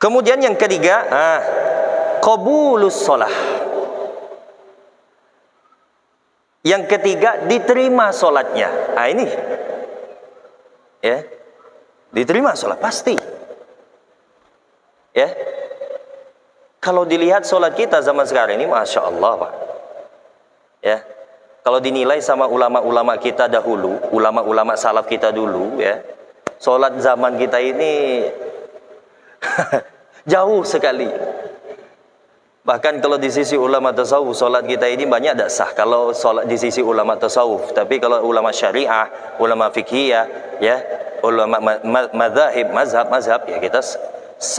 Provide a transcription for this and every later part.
Kemudian yang ketiga, qabulus shalah. Yang ketiga, diterima salatnya. Ini ya, diterima salat pasti. Ya, kalau dilihat salat kita zaman sekarang ini, masya Allah, Pak. Ya, kalau dinilai sama ulama-ulama kita dahulu, ulama-ulama salaf kita dulu, ya, salat zaman kita ini jauh sekali. Bahkan kalau di sisi ulama tasawuf, solat kita ini banyak tidak sah kalau solat di sisi ulama tasawuf. Tapi kalau ulama syariah, ulama fikhiyah, ya, ulama mazhab, ya kita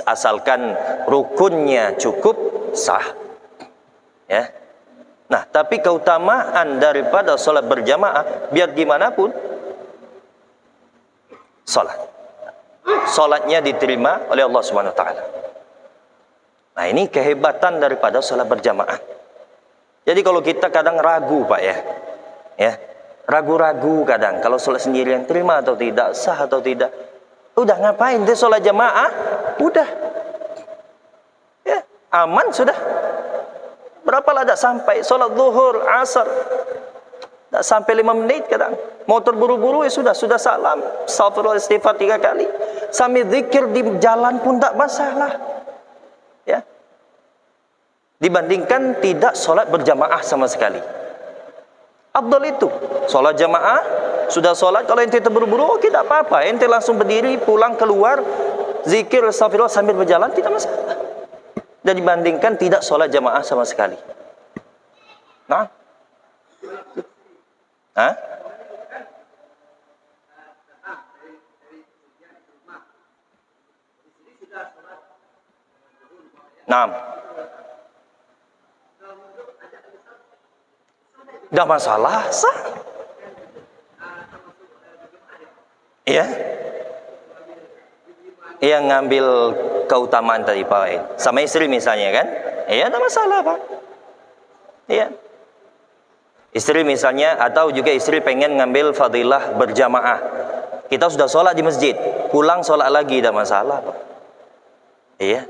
asalkan rukunnya cukup sah. Ya. Nah, tapi keutamaan daripada solat berjamaah, biar gimana pun, solatnya diterima oleh Allah Subhanahu Wa Taala. Nah, ini kehebatan daripada sholat berjamaah. Jadi kalau kita kadang ragu, Pak, ya, ragu-ragu kadang kalau sholat sendirian terima atau tidak, sah atau tidak. Udah ngapain deh sholat jamaah? Udah, ya, aman sudah. Berapa lah tak sampai sholat zuhur, asar, tak sampai 5 menit kadang. Mau terburu-buru ya sudah salam, astagfirullah, istighfar 3 kali, sambil zikir di jalan pun tak masalah. Ya, dibandingkan tidak sholat berjamaah sama sekali. Afdal itu sholat jamaah, sudah sholat, kalau ente terburu-buru, oke, tidak apa-apa, ente langsung berdiri, pulang, keluar, zikir, astagfirullah sambil berjalan, tidak masalah. Dan dibandingkan tidak sholat jamaah sama sekali. Nah, tidak masalah, sah. Iya, yang ngambil keutamaan tadi, Pak, sama istri misalnya kan, iya, tidak masalah, Pak. Iya, istri misalnya, atau juga istri pengen ngambil fadilah berjamaah. Kita sudah sholat di masjid, pulang sholat lagi, tidak masalah, Pak. Iya.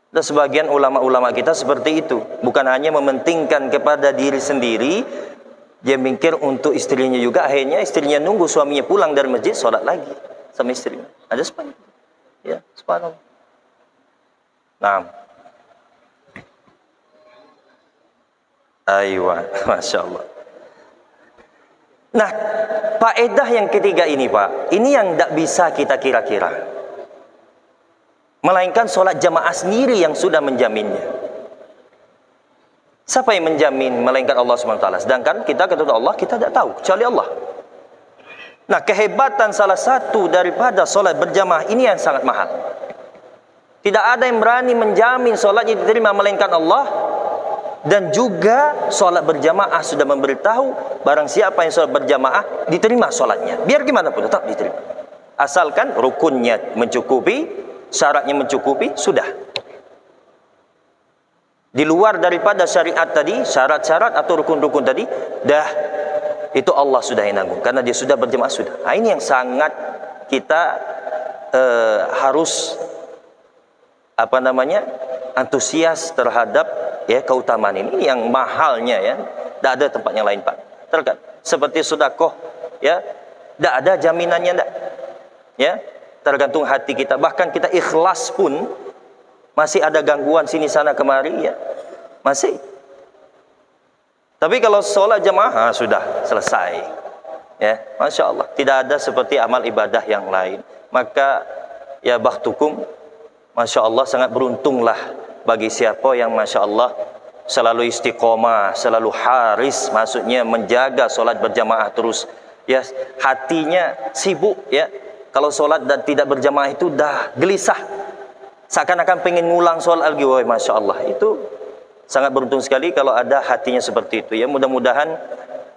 Dan sebagian ulama-ulama kita seperti itu, bukan hanya mementingkan kepada diri sendiri, dia mikir untuk istrinya juga. Akhirnya istrinya nunggu suaminya pulang dari masjid, sholat lagi sama istrinya. Ada sepanjang, ya, subhanallah. Nah, aywa, masya Allah. Nah, faedah yang ketiga ini, Pak, ini yang tidak bisa kita kira-kira, melainkan sholat jamaah sendiri yang sudah menjaminnya. Siapa yang menjamin? Melainkan Allah SWT. Sedangkan kita kata Allah, kita tidak tahu kecuali Allah. Nah, kehebatan salah satu daripada sholat berjamaah ini yang sangat mahal. Tidak ada yang berani menjamin sholatnya diterima melainkan Allah. Dan juga sholat berjamaah sudah memberitahu, barang siapa yang sholat berjamaah diterima sholatnya, biar gimana pun tetap diterima, asalkan rukunnya mencukupi, syaratnya mencukupi, sudah. Di luar daripada syariat tadi, syarat-syarat atau rukun-rukun tadi, dah itu Allah sudah yang nanggung, karena dia sudah berjamaah, sudah. Nah, ini yang sangat kita harus antusias terhadap, ya, keutamaan ini yang mahalnya, ya, tidak ada tempat yang lain, Pak. Seperti sedekah, ya, tidak ada jaminannya, tidak, ya, tergantung hati kita. Bahkan kita ikhlas pun masih ada gangguan sini sana kemari, ya, masih. Tapi kalau sholat jamaah sudah selesai, ya, masya Allah, tidak ada seperti amal ibadah yang lain. Maka ya bakhtukum, masya Allah, sangat beruntunglah bagi siapa yang masya Allah selalu istiqomah, selalu haris, maksudnya menjaga sholat berjamaah terus, ya, hatinya sibuk, ya. Kalau sholat dan tidak berjamaah itu dah gelisah, seakan-akan pengen ngulang sholat lagi. Wah, masya Allah, itu sangat beruntung sekali kalau ada hatinya seperti itu, ya. Mudah-mudahan,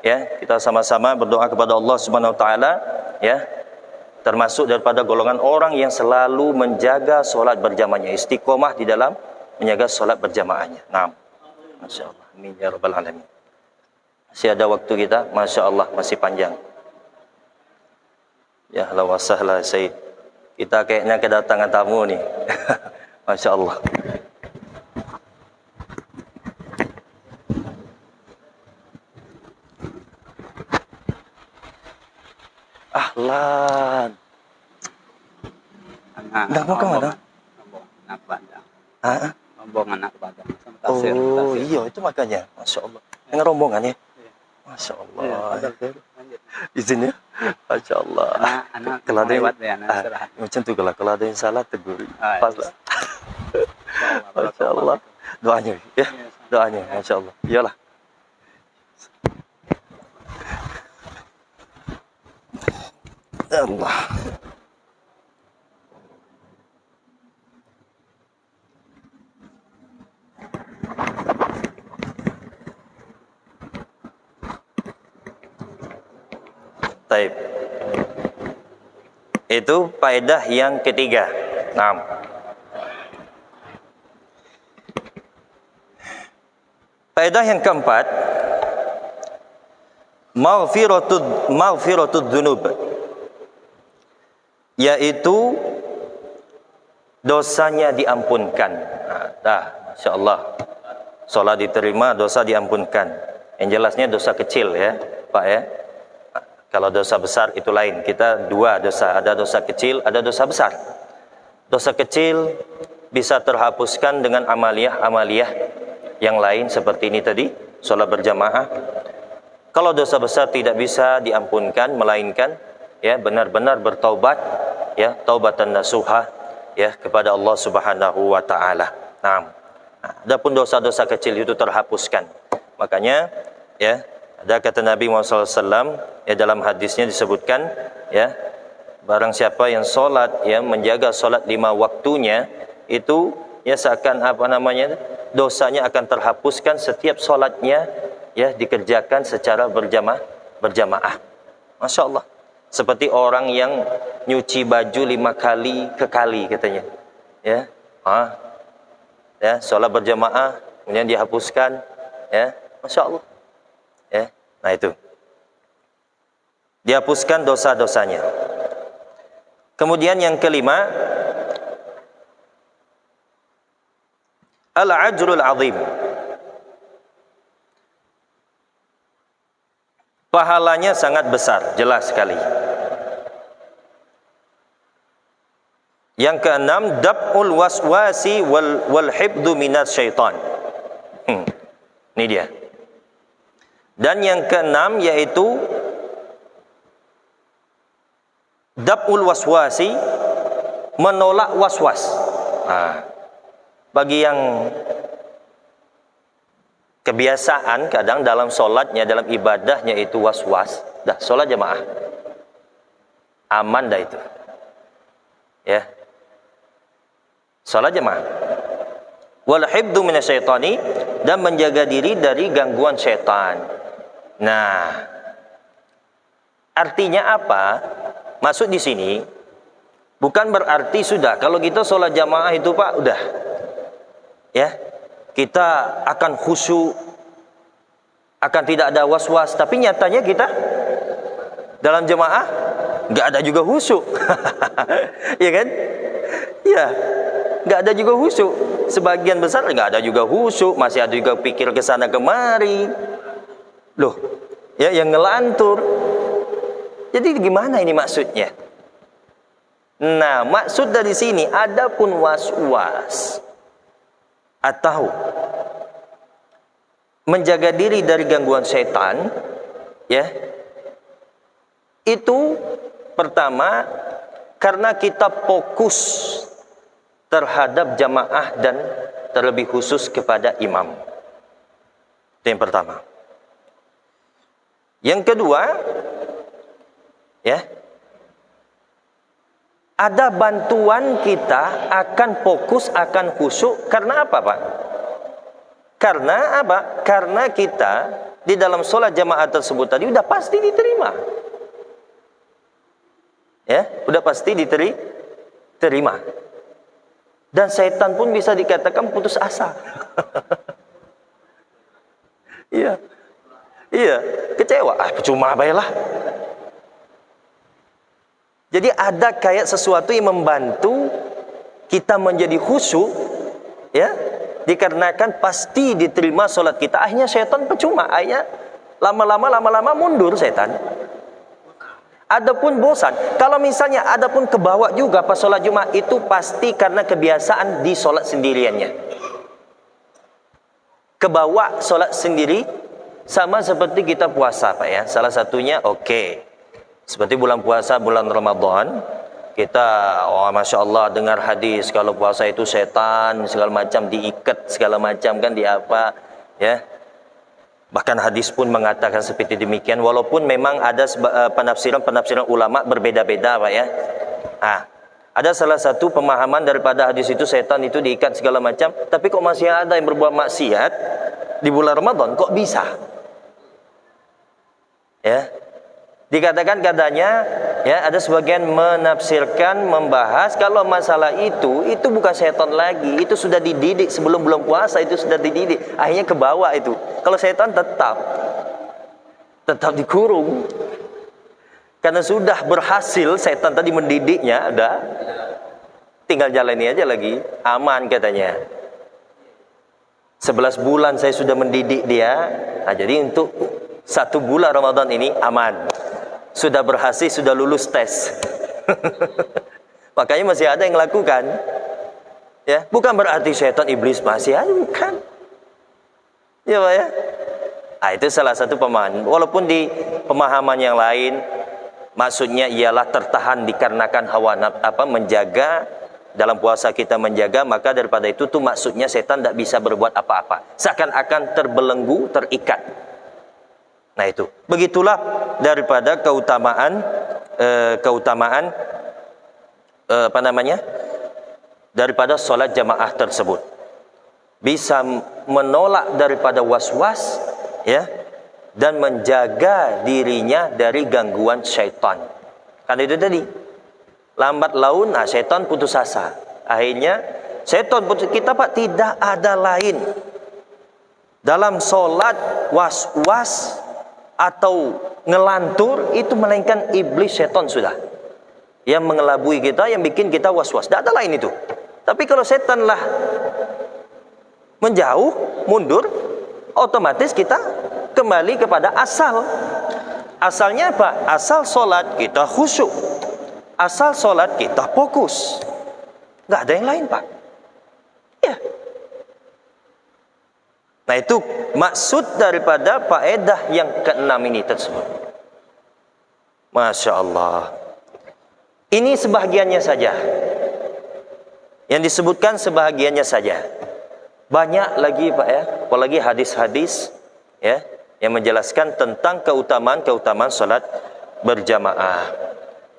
ya, kita sama-sama berdoa kepada Allah Subhanahu Wa Taala, ya, termasuk daripada golongan orang yang selalu menjaga sholat berjamaahnya, istiqomah di dalam menjaga sholat berjamaahnya. Nah, masya Allah, amin ya rabbal alamin. Masih ada waktu kita, masya Allah, masih panjang. Ya, la wasahla Said. Kita kayaknya kedatangan tamu nih. Masya Allah. Ahlan. Dah mau kemana? Anak Padang. Ah? Rombongan anak Padang. Oh iya, itu makanya. Masya Allah. Dengan rombongan ya? Masya Allah. Izin ya? Masya Allah. Anak Kalau ada yang istirahat. macam tu kalau ada yang salah tegur. Ah, Pas lah. Masya Allah. Doanya ya. Doanya. Masya Allah. Iyalah. Allah. Taib. Itu faedah yang ketiga. Naam. Faedah yang keempat, maghfiratud dzunub, yaitu dosanya diampunkan. Masya Allah. Salat diterima, dosa diampunkan. Yang jelasnya dosa kecil ya, Pak ya. Kalau dosa besar itu lain. Kita dua dosa, ada dosa kecil, ada dosa besar. Dosa kecil bisa terhapuskan dengan amaliyah yang lain seperti ini tadi, sholat berjamaah. Kalau dosa besar tidak bisa diampunkan, melainkan ya benar-benar bertaubat, ya taubatan nasuha ya kepada Allah Subhanahu wa taala. Nah, adapun dosa-dosa kecil itu terhapuskan. Makanya ya ada kata Nabi Muhammad SAW ya dalam hadisnya disebutkan ya barang siapa yang sholat ya menjaga sholat 5 waktunya itu ya seakan dosanya akan terhapuskan setiap sholatnya ya dikerjakan secara berjamaah. Masya Allah. Seperti orang yang nyuci baju 5 kali kekali katanya ya ya sholat berjamaah kemudian dihapuskan ya Masya Allah. Ya, nah itu dihapuskan dosa-dosanya. Kemudian yang kelima, al-ajrul azim, pahalanya sangat besar, jelas sekali. Yang keenam, dab'ul waswasi wal hibdu minas syaitan. Ini dia. Dan yang keenam yaitu dab'ul waswasi, menolak waswas. Bagi yang kebiasaan kadang dalam sholatnya, dalam ibadahnya itu waswas, dah sholat jamaah aman dah itu ya, sholat jamaah. Wal hibdu minasyaitani, dan menjaga diri dari gangguan syaitan. Nah, artinya apa? Maksud di sini bukan berarti sudah kalau kita sholat jamaah itu Pak udah ya kita akan khusyuk, akan tidak ada was-was, tapi nyatanya kita dalam jamaah nggak ada juga khusyuk. Ya kan? Ya, nggak ada juga khusyuk. Sebagian besar nggak ada juga khusyuk, masih ada juga pikir ke sana kemari. Loh, ya yang ngelantur. Jadi gimana ini maksudnya? Nah, maksud dari sini adapun was-was atau menjaga diri dari gangguan setan, ya. Itu pertama karena kita fokus terhadap jamaah dan terlebih khusus kepada imam. Itu yang pertama. Yang kedua, ya, ada bantuan kita akan fokus, akan khusyuk. Karena apa Pak? Karena apa? Karena kita di dalam sholat jamaah tersebut tadi udah pasti diterima. Ya, udah pasti diterima. Dan setan pun bisa dikatakan putus asa. Iya. Iya, kecewa. Percuma baiklah. Jadi ada kayak sesuatu yang membantu kita menjadi khusyuk, ya, dikarenakan pasti diterima sholat kita. Akhirnya setan percuma, akhirnya lama-lama mundur setan. Adapun bosan, kalau misalnya adapun kebawa juga pas sholat Jumat, itu pasti karena kebiasaan di sholat sendiriannya. Kebawa sholat sendiri sama seperti kita puasa, Pak ya. Salah satunya seperti bulan puasa, bulan Ramadan, kita Masya Allah dengar hadis kalau puasa itu setan segala macam diikat segala macam kan, di apa ya. Bahkan hadis pun mengatakan seperti demikian, walaupun memang ada penafsiran ulama berbeda-beda, Pak ya. Ada salah satu pemahaman daripada hadis itu, setan itu diikat segala macam, tapi kok masih ada yang berbuat maksiat di bulan Ramadan, kok bisa? Ya. Dikatakan katanya, ya, ada sebagian menafsirkan, membahas kalau masalah itu bukan setan lagi, itu sudah dididik sebelum bulan puasa, itu sudah dididik, akhirnya ke bawah itu. Kalau setan tetap dikurung, karena sudah berhasil setan tadi mendidiknya, udah tinggal jalani aja lagi, aman katanya. 11 bulan saya sudah mendidik dia, jadi untuk 1 bulan Ramadan ini aman. Sudah berhasil, sudah lulus tes. Makanya masih ada yang lakukan. Ya, bukan berarti setan iblis masih ada, bukan. Ya, Pak ya. Itu salah satu pemahaman. Walaupun di pemahaman yang lain maksudnya ialah tertahan dikarenakan hawa nafsu, menjaga dalam puasa kita menjaga, maka daripada itu tuh maksudnya setan tidak bisa berbuat apa-apa. Seakan-akan terbelenggu, terikat. Nah itu, begitulah daripada keutamaan daripada sholat jamaah tersebut. Bisa menolak daripada was-was, ya, dan menjaga dirinya dari gangguan syaitan. Karena itu tadi, lambat laun, syaitan putus asa. Akhirnya syaitan putus, kita Pak tidak ada lain dalam sholat was-was atau ngelantur itu melainkan iblis, setan sudah yang mengelabui kita, yang bikin kita was-was. Tidak ada lain itu. Tapi kalau setanlah menjauh, mundur, otomatis kita kembali kepada asal. Asalnya apa? Asal sholat kita khusyuk, asal sholat kita fokus. Tidak ada yang lain, Pak. Ya. Nah itu maksud daripada faedah yang ke-6 ini tersebut. Masya Allah. Ini sebahagiannya saja. Yang disebutkan sebahagiannya saja. Banyak lagi Pak ya, apalagi hadis-hadis ya, yang menjelaskan tentang keutamaan sholat berjamaah.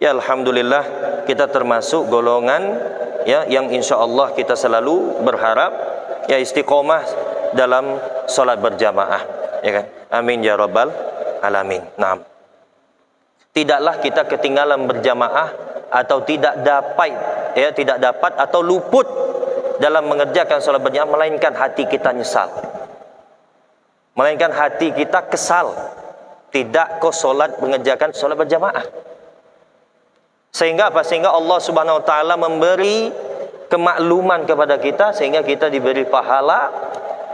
Ya Alhamdulillah, kita termasuk golongan ya yang insya Allah kita selalu berharap ya istiqomah dalam sholat berjamaah, ya kan? Amin ya rabbal alamin. Nah, tidaklah kita ketinggalan berjamaah atau tidak dapat atau luput dalam mengerjakan sholat berjamaah, melainkan hati kita nyesal, melainkan hati kita kesal, tidak kok sholat mengerjakan sholat berjamaah. Sehingga apa? Sehingga Allah Subhanahu Wa Taala memberi kemakluman kepada kita, sehingga kita diberi pahala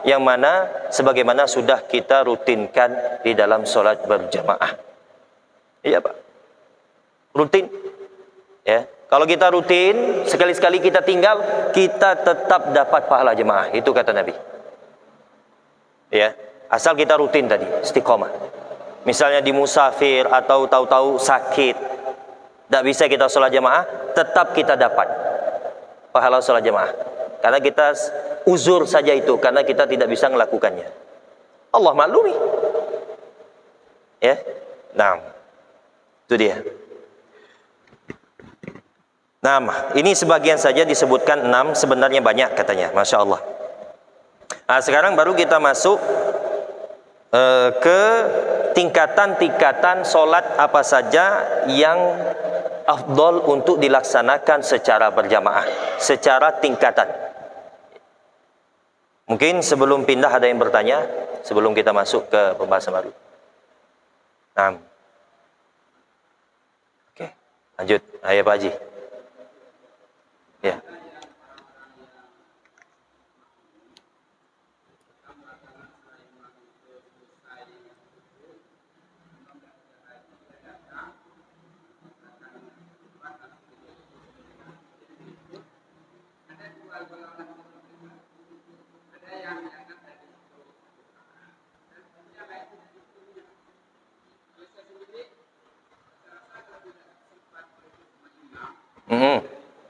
yang mana sebagaimana sudah kita rutinkan di dalam sholat berjamaah. Iya Pak, rutin ya. Kalau kita rutin, sekali-sekali kita tinggal, kita tetap dapat pahala jemaah, itu kata Nabi ya, asal kita rutin tadi, istiqomah. Misalnya di musafir atau tahu-tahu sakit, tidak bisa kita sholat jemaah, tetap kita dapat pahala sholat jemaah, karena kita uzur saja itu, karena kita tidak bisa melakukannya. Allah maklumi. Ya. Nah, itu dia. Nah, ini sebagian saja disebutkan 6, sebenarnya banyak katanya. Masya Allah. Nah, sekarang baru kita masuk ke tingkatan-tingkatan sholat apa saja yang afdol untuk dilaksanakan secara berjamaah, secara tingkatan. Mungkin sebelum pindah ada yang bertanya sebelum kita masuk ke pembahasan baru. Nah. Oke, lanjut. Ayo Pak Haji. Ya.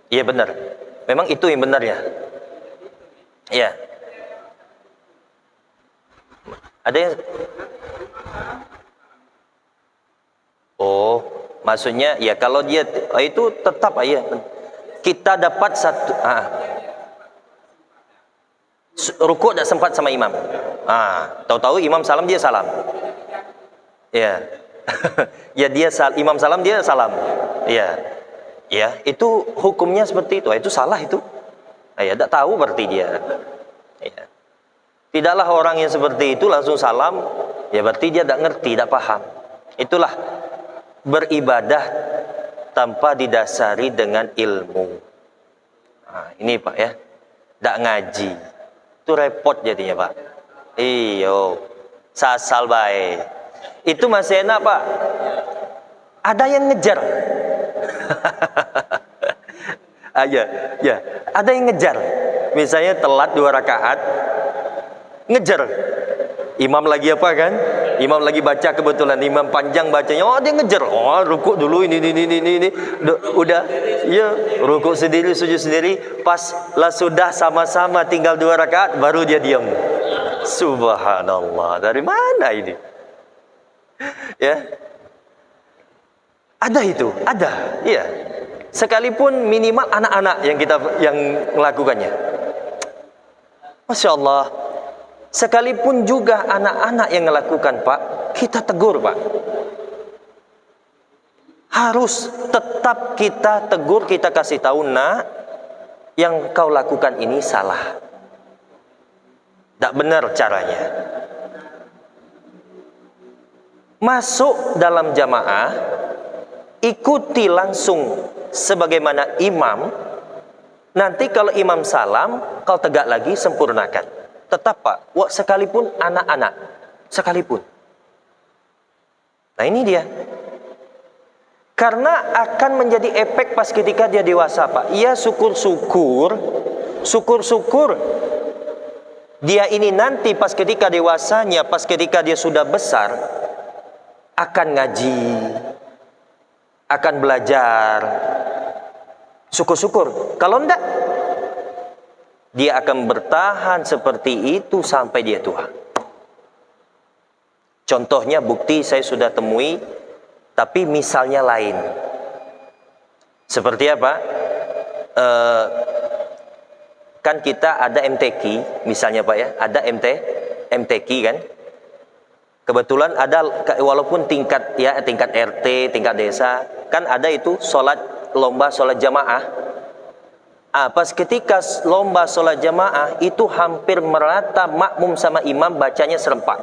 Iya benar. Memang itu yang benar ya. Iya. Ada yang oh, maksudnya ya kalau dia itu tetap ya kita dapat satu rukuk tidak sempat sama imam. Tahu-tahu imam salam dia salam. Ya. Ya dia imam salam dia salam. Ya. Ya, itu hukumnya seperti itu. Itu salah itu. Ya, tidak tahu berarti dia. Ya. Tidaklah orang yang seperti itu langsung salam, ya berarti dia tidak ngerti, tidak paham. Itulah beribadah tanpa didasari dengan ilmu. Ini Pak ya, tidak ngaji. Itu repot jadinya Pak. Iyo, sasal baik. Itu masih enak Pak. Ada yang ngejar. Ya, ada yang ngejar. Misalnya telat 2 rakaat, ngejar. Imam lagi apa kan? Imam lagi baca kebetulan imam panjang bacanya. Oh, dia ngejar. Oh, rukuk dulu ini. Udah. Ya, rukuk sendiri, sujud sendiri. Pas lah sudah sama-sama tinggal 2 rakaat baru dia diam. Subhanallah. Dari mana ini? Ya. Ada itu, ada. Iya. Sekalipun minimal anak-anak yang melakukannya. Masya Allah. Sekalipun juga anak-anak yang melakukan Pak, kita tegur Pak. Harus tetap kita tegur, kita kasih tahu, nak, yang kau lakukan ini salah. Tidak benar caranya. Masuk dalam jamaah, ikuti langsung sebagaimana imam. Nanti kalau imam salam, kau tegak lagi, sempurnakan. Tetap Pak, sekalipun anak-anak, sekalipun. Nah ini dia. Karena akan menjadi efek pas ketika dia dewasa Pak. Ia syukur-syukur dia ini nanti pas ketika dewasanya, pas ketika dia sudah besar, akan ngaji, akan belajar. Syukur-syukur. Kalau enggak, dia akan bertahan seperti itu sampai dia tua. Contohnya bukti saya sudah temui, tapi misalnya lain. Seperti apa? Kan kita ada MTQ, misalnya Pak ya, ada MTQ kan. Kebetulan ada, walaupun tingkat RT, tingkat desa, kan ada itu lomba sholat jamaah. Pas ketika lomba sholat jamaah itu hampir merata makmum sama imam bacanya serempak.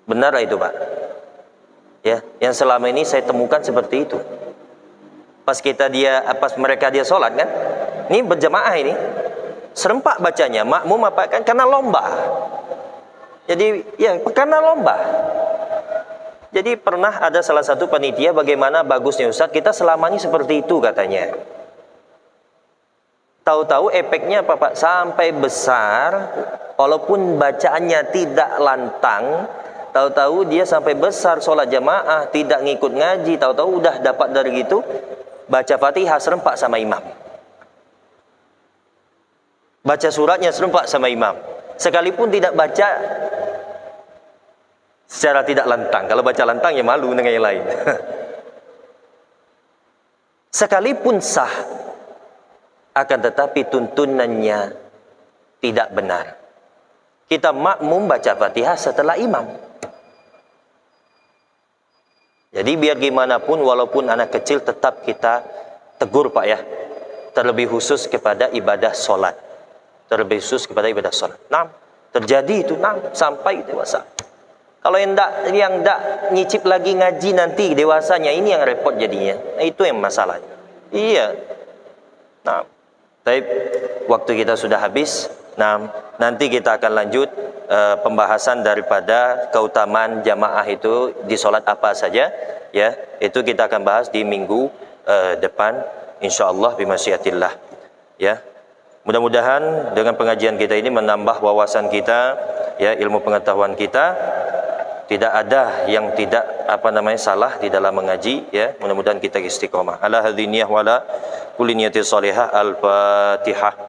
Benar itu Pak? Ya, yang selama ini saya temukan seperti itu. Pas mereka dia sholat kan, ini berjamaah ini serempak bacanya, makmum apa kan, karena lomba. Jadi ya karena lomba. Jadi pernah ada salah satu panitia, bagaimana bagusnya Ustaz, kita selama ini seperti itu katanya. Tahu-tahu efeknya apa Pak? Sampai besar, walaupun bacaannya tidak lantang, tahu-tahu dia sampai besar sholat jamaah, tidak ngikut ngaji, tahu-tahu udah dapat dari gitu, baca Fatihah serempak sama imam. Baca suratnya serempak sama imam. Sekalipun tidak baca secara tidak lantang. Kalau baca lantang ya malu dengan yang lain. Sekalipun sah, akan tetapi tuntunannya tidak benar. Kita makmum baca Fatihah setelah imam. Jadi biar gimana pun, walaupun anak kecil, tetap kita tegur Pak ya. Terlebih khusus kepada ibadah sholat. Terlebih khusus kepada ibadah sholat. Nah, terjadi itu sampai dewasa. Kalau yang enggak nyicip lagi ngaji nanti dewasanya, ini yang repot jadinya. Nah, itu yang masalahnya. Iya. Nah, tapi waktu kita sudah habis. Nah, nanti kita akan lanjut pembahasan daripada keutamaan jamaah itu di sholat apa saja, ya. Itu kita akan bahas di minggu depan, insyaallah bimasyiatillah, ya. Mudah-mudahan dengan pengajian kita ini menambah wawasan kita, ya, ilmu pengetahuan kita. Tidak ada yang tidak salah di dalam mengaji, ya. Mudah-mudahan kita istiqomah. Ala hadziniyah wala kulli niyatin salihah. Al-Fatihah.